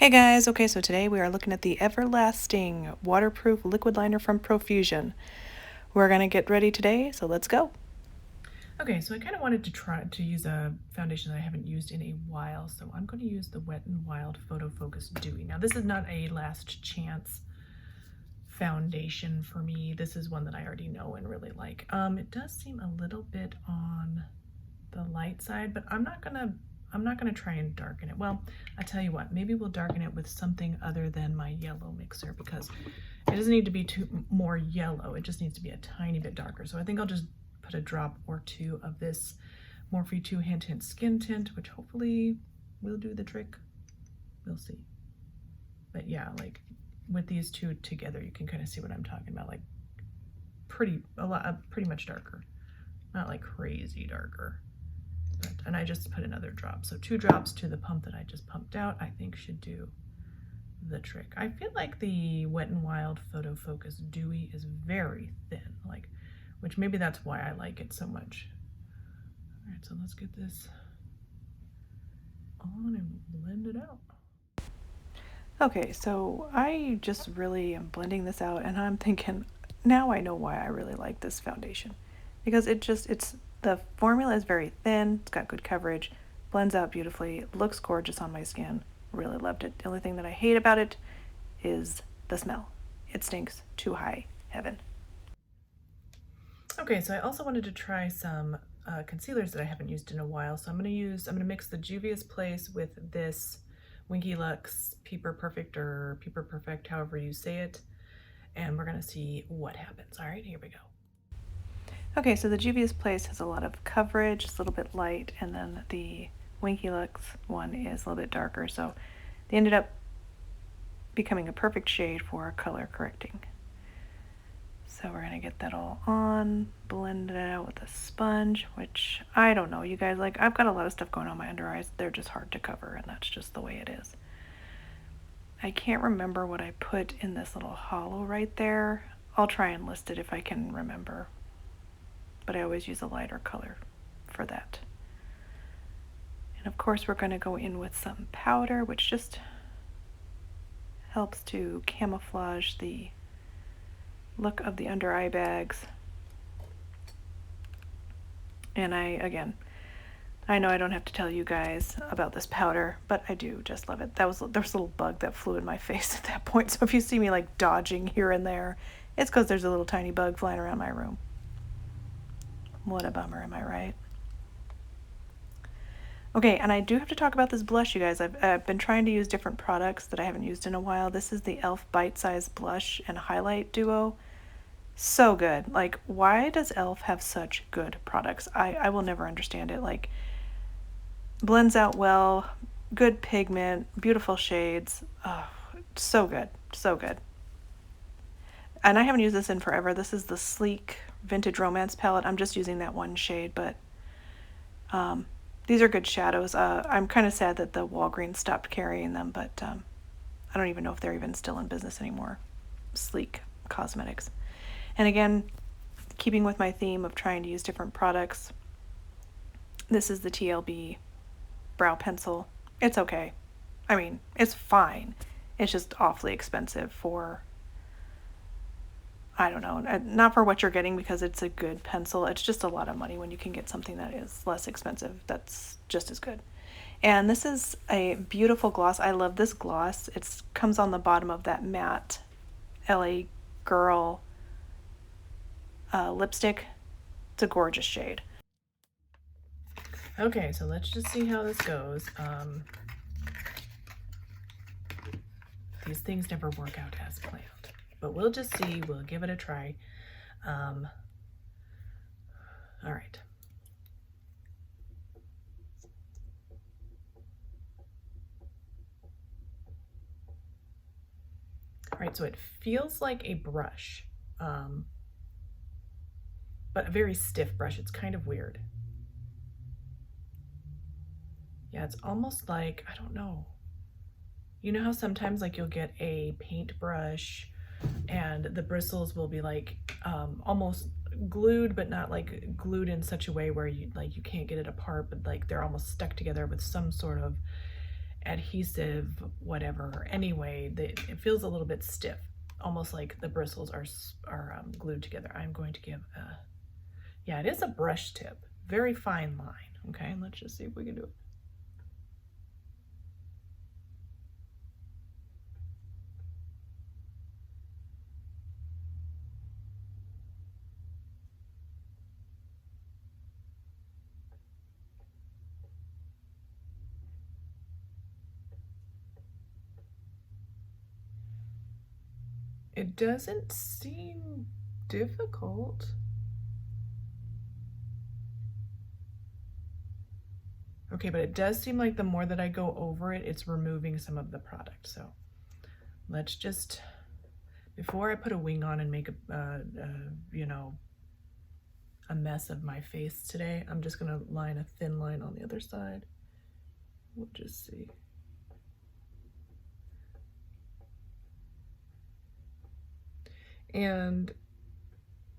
Hey guys, okay, so today we are looking at the Everlasting Waterproof Liquid Liner from Profusion. We're going to get ready today, so let's go. Okay, so I kind of wanted to try to use a foundation that I haven't used in a while, so I'm going to use the Wet n Wild Photo Focus Dewy. Now this is not a last chance foundation for me. This is one that I already know and really like. It does seem a little bit on the light side, but I'm not gonna try and darken it. Well, I tell you what, maybe we'll darken it with something other than my yellow mixer, because it doesn't need to be too more yellow. It just needs to be a tiny bit darker. So I think I'll just put a drop or two of this Morphe 2 Hint Hint Skin Tint, which hopefully will do the trick. We'll see. But yeah, like with these two together, you can kind of see what I'm talking about. Like pretty much darker, not like crazy darker. And I just put another drop. So 2 drops to the pump that I just pumped out, I think should do the trick. I feel like the Wet n Wild Photo Focus Dewy is very thin, like, which maybe that's why I like it so much. All right, so let's get this on and blend it out. Okay, so I just really am blending this out, and I'm thinking, now I know why I really like this foundation. Because the formula is very thin, it's got good coverage, blends out beautifully, looks gorgeous on my skin. Really loved it. The only thing that I hate about it is the smell. It stinks to high heaven. Okay, so I also wanted to try some concealers that I haven't used in a while. So I'm gonna mix the Juvia's Place with this Winky Lux Peeper Perfect, or Peeper Perfect, however you say it. And we're gonna see what happens. All right, here we go. Okay, so the Juvia's Place has a lot of coverage, it's a little bit light, and then the Winky Lux one is a little bit darker, so they ended up becoming a perfect shade for color correcting. So we're going to get that all on, blend it out with a sponge, which I don't know, you guys, like I've got a lot of stuff going on my under eyes. They're just hard to cover, and that's just the way it is. I can't remember what I put in this little hollow right there. I'll try and list it if I can remember, but I always use a lighter color for that. And of course we're going to go in with some powder, which just helps to camouflage the look of the under eye bags. And I know I don't have to tell you guys about this powder, but I do just love it. There was a little bug that flew in my face at that point, so if you see me like dodging here and there, it's because there's a little tiny bug flying around my room. What a bummer, am I right? Okay, and I do have to talk about this blush, you guys. I've been trying to use different products that I haven't used in a while. This is the e.l.f. Bite Size Blush and Highlight Duo. So good. Like, why does e.l.f. have such good products? I will never understand it. Like, blends out well, good pigment, beautiful shades. Oh, so good, so good. And I haven't used this in forever. This is the Sleek Vintage Romance palette. I'm just using that one shade, but these are good shadows. I'm kind of sad that the Walgreens stopped carrying them, but I don't even know if they're even still in business anymore. Sleek Cosmetics. And again, keeping with my theme of trying to use different products, this is the TLB brow pencil. It's okay. I mean, it's fine. It's just awfully expensive for, I don't know, not for what you're getting, because it's a good pencil. It's just a lot of money when you can get something that is less expensive that's just as good. And this is a beautiful gloss. I love this gloss. It comes on the bottom of that matte LA Girl lipstick. It's a gorgeous shade. Okay, so let's just see how this goes. These things never work out as planned, but we'll just see. We'll give it a try. All right. All right, so it feels like a brush, but a very stiff brush. It's kind of weird. Yeah, it's almost like, I don't know. You know how sometimes like you'll get a paintbrush and the bristles will be like almost glued, but not like glued in such a way where you can't get it apart, but like they're almost stuck together with some sort of adhesive, whatever. Anyway, it feels a little bit stiff, almost like the bristles are glued together. I'm going to give a, yeah, it is a brush tip, very fine line. Okay, let's just see if we can do it. It doesn't seem difficult. Okay, but it does seem like the more that I go over it, it's removing some of the product. So let's just, before I put a wing on and make you know, a mess of my face today, I'm just gonna line a thin line on the other side. We'll just see. And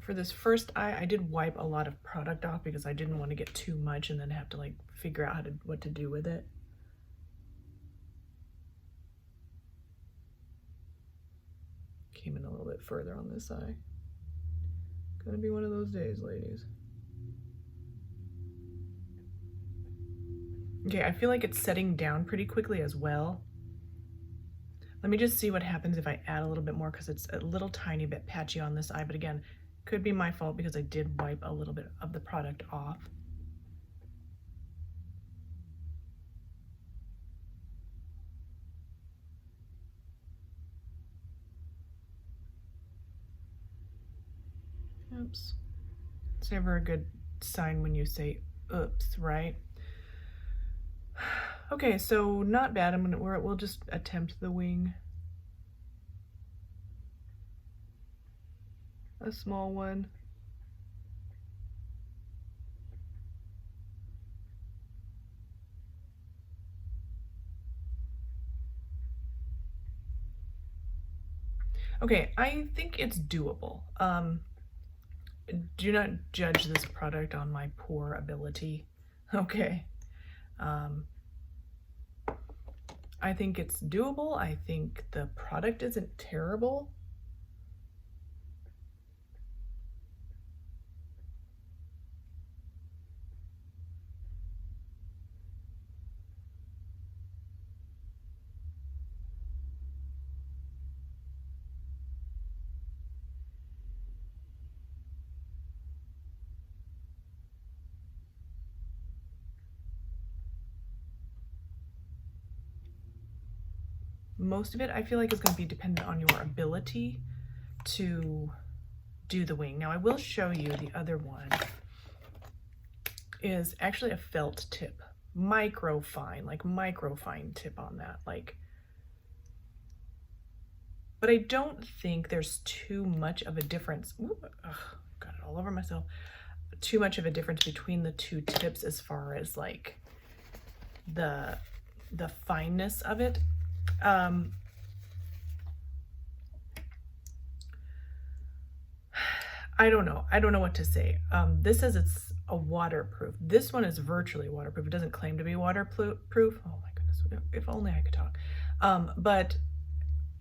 for this first eye, I did wipe a lot of product off because I didn't want to get too much and then have to like figure out what to do with it. Came in a little bit further on this eye. Gonna be one of those days, ladies. Okay, I feel like it's setting down pretty quickly as well. Let me just see what happens if I add a little bit more, because it's a little tiny bit patchy on this eye, but again, could be my fault because I did wipe a little bit of the product off. Oops. It's never a good sign when you say oops, right? Okay, so not bad. We'll just attempt the wing. A small one. Okay, I think it's doable. Do not judge this product on my poor ability. Okay. I think it's doable. I think the product isn't terrible. Most of it, I feel like, is going to be dependent on your ability to do the wing. Now, I will show you the other one is actually a felt tip, microfine tip on that, like. But I don't think there's too much of a difference. Ooh, ugh, got it all over myself. Too much of a difference between the two tips as far as like the fineness of it. I don't know. I don't know what to say. This says it's a waterproof. This one is virtually waterproof. It doesn't claim to be waterproof. Oh my goodness, if only I could talk. But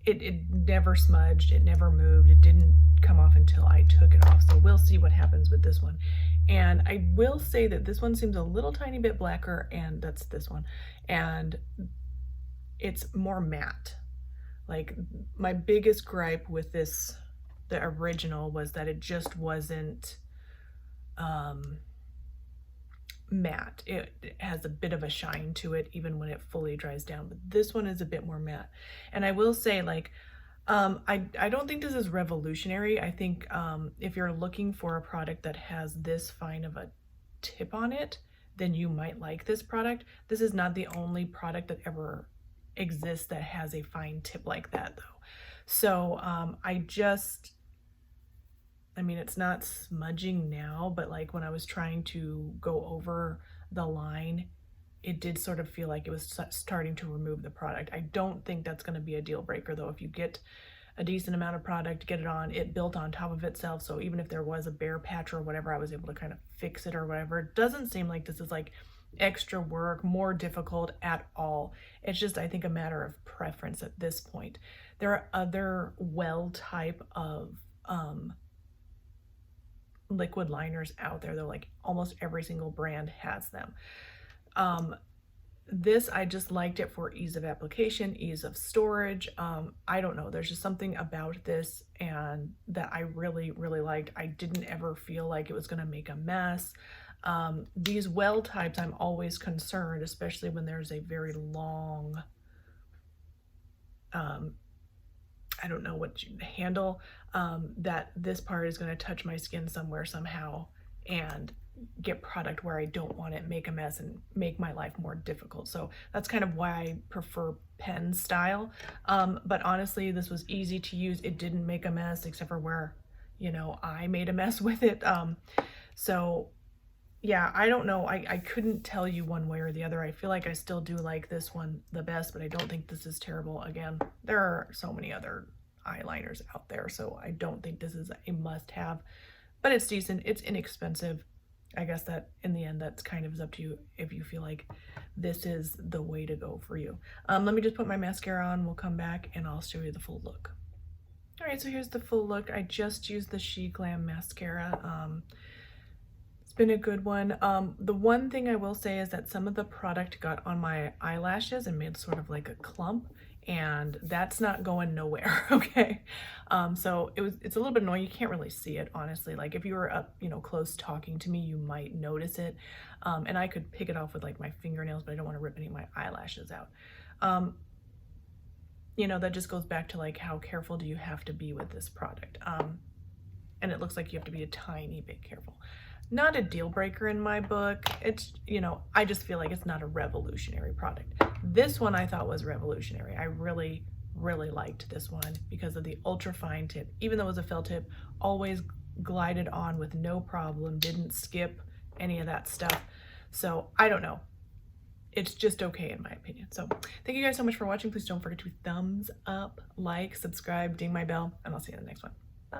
it never smudged. It never moved. It didn't come off until I took it off. So we'll see what happens with this one. And I will say that this one seems a little tiny bit blacker, and that's this one. And it's more matte. Like, my biggest gripe with this, the original, was that it just wasn't matte. It has a bit of a shine to it even when it fully dries down, but this one is a bit more matte. And I will say, like, I don't think this is revolutionary. I think if you're looking for a product that has this fine of a tip on it, then you might like this product. This is not the only product that ever exists that has a fine tip like that, though. So I mean, it's not smudging now, but like when I was trying to go over the line, it did sort of feel like it was starting to remove the product. I don't think that's going to be a deal breaker, though. If you get a decent amount of product, get it on, it built on top of itself. So even if there was a bare patch or whatever, I was able to kind of fix it or whatever. It doesn't seem like this is like extra work, more difficult at all. It's just, I think, a matter of preference at this point. There are other well type of liquid liners out there. They're like almost every single brand has them. This, I just liked it for ease of application, ease of storage. I don't know, there's just something about this and that I really, really liked. I didn't ever feel like it was gonna make a mess. These well types, I'm always concerned, especially when there's a very long, I don't know what you handle, that this part is gonna touch my skin somewhere somehow and get product where I don't want it, make a mess and make my life more difficult. So that's kind of why I prefer pen style. But honestly, this was easy to use. It didn't make a mess except for where, you know, I made a mess with it. So yeah, I don't know. I couldn't tell you one way or the other. I feel like I still do like this one the best, but I don't think this is terrible. Again, there are so many other eyeliners out there, so I don't think this is a must-have, but it's decent. It's inexpensive. I guess that in the end, that's kind of is up to you if you feel like this is the way to go for you. Let me just put my mascara on. We'll come back and I'll show you the full look. All right, so here's the full look. I just used the She Glam mascara. It's been a good one. The one thing I will say is that some of the product got on my eyelashes and made sort of like a clump, and that's not going nowhere. Okay. So it's a little bit annoying. You can't really see it, honestly. Like if you were up, you know, close talking to me, you might notice it. And I could pick it off with like my fingernails, but I don't want to rip any of my eyelashes out. You know, that just goes back to like, how careful do you have to be with this product? And it looks like you have to be a tiny bit careful. Not a deal breaker in my book. It's, you know, I just feel like it's not a revolutionary product. This one I thought was revolutionary. I really, really liked this one because of the ultra fine tip. Even though it was a felt tip, always glided on with no problem, didn't skip any of that stuff. So I don't know. It's just okay in my opinion. So thank you guys so much for watching. Please don't forget to thumbs up, like, subscribe, ding my bell, and I'll see you in the next one. Bye.